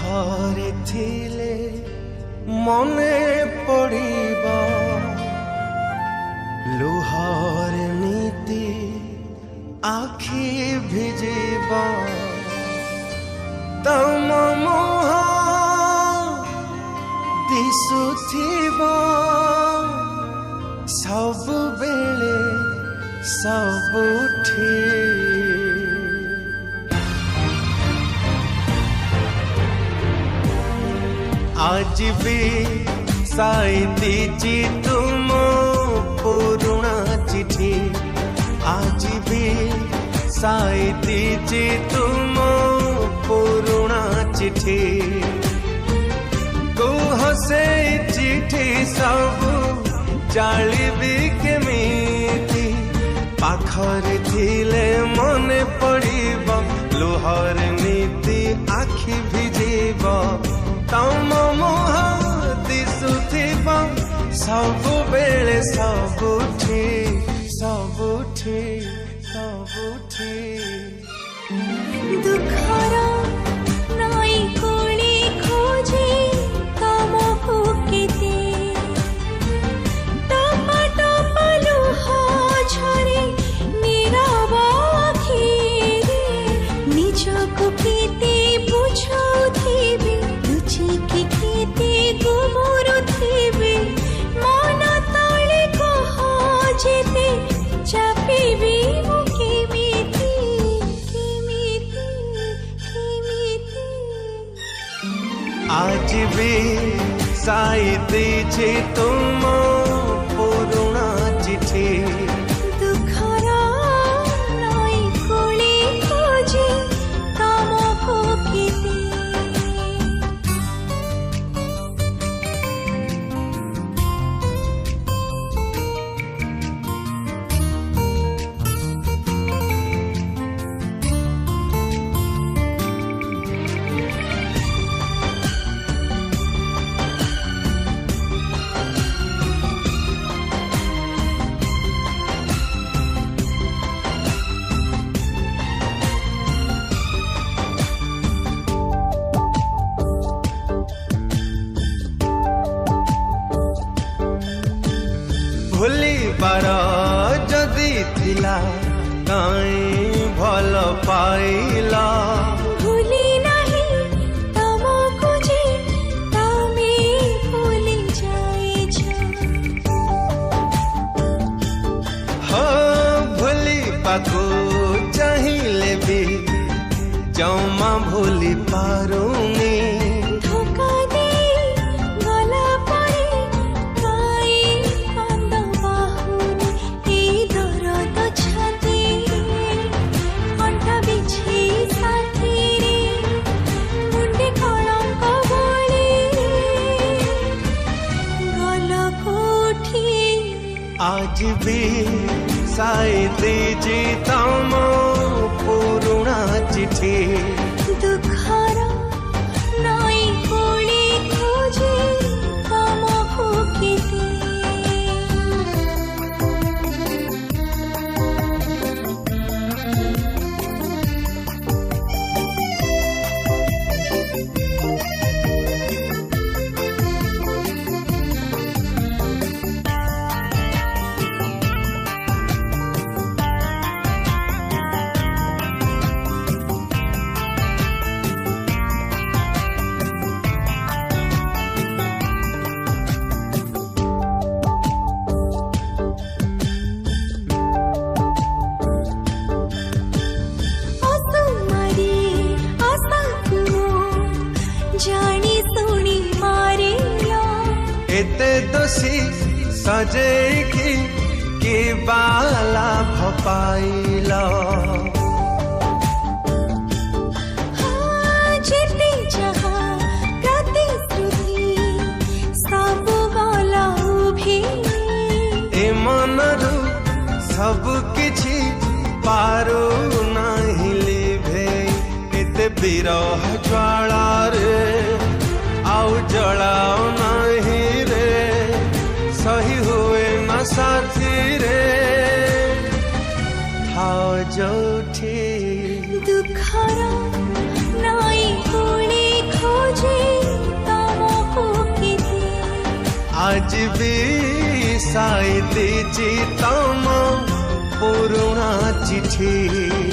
पाखरे थिले मने पड़िबा लुहर नीति आखि भिजिबा तम मुह दिसुथिबा सब बेले सबुठी आज भी साइती तुम पुराना चिठी आज भी साइती तुम पुराना चिठी कुह से चिठी सब जालिबी केमिति पाखरे थिले मने पड़िबा लुहर नीति आखि भिजिब तम मुह दिसुथिबा सब बेले सबुठी सबुठी सबुठी दुखर नई कोली खोजे तमको केते टपा लुह झरे नीरव आखिरे निजको केते बुझाउथिबे लुचिकी केते गुमुरुथिबे मन तले कह जेते चापिबी मु केमिति केमिति केमिति आज भी साइती छे तुम पुराना चिठी दुखर नई कोली खोजे तमको केते भूली बार जदि थिला काई भल पाइला भूली नहीं तमको जे तमे भूली जाइछ हो भूली पाको चाहिए भी जमा भूली पारुनी धोखा दे गला परे काई कांद बाहुनी ए दरद छाती अंठा बिछी साथी रे मुंडे कलंक बोली गल कोठी आज भी साइती जी तम पुराना चिठी दुखर नई कोली खोजे तमको केते जानी सुनी मारेला एते दोषी सजेकी कि बाला भपाइला जेते जहाँ प्रतिश्रुति सब गला उभी ए मनरु सब किछि पारो नाही लिभे एते विरह ज्वाला रे आउ जलाओ नाही रे सही हुए न साथी रे थाओ जोठी दुखर नई कोली खोज आज भी साई देची तम पुरुणा चिठी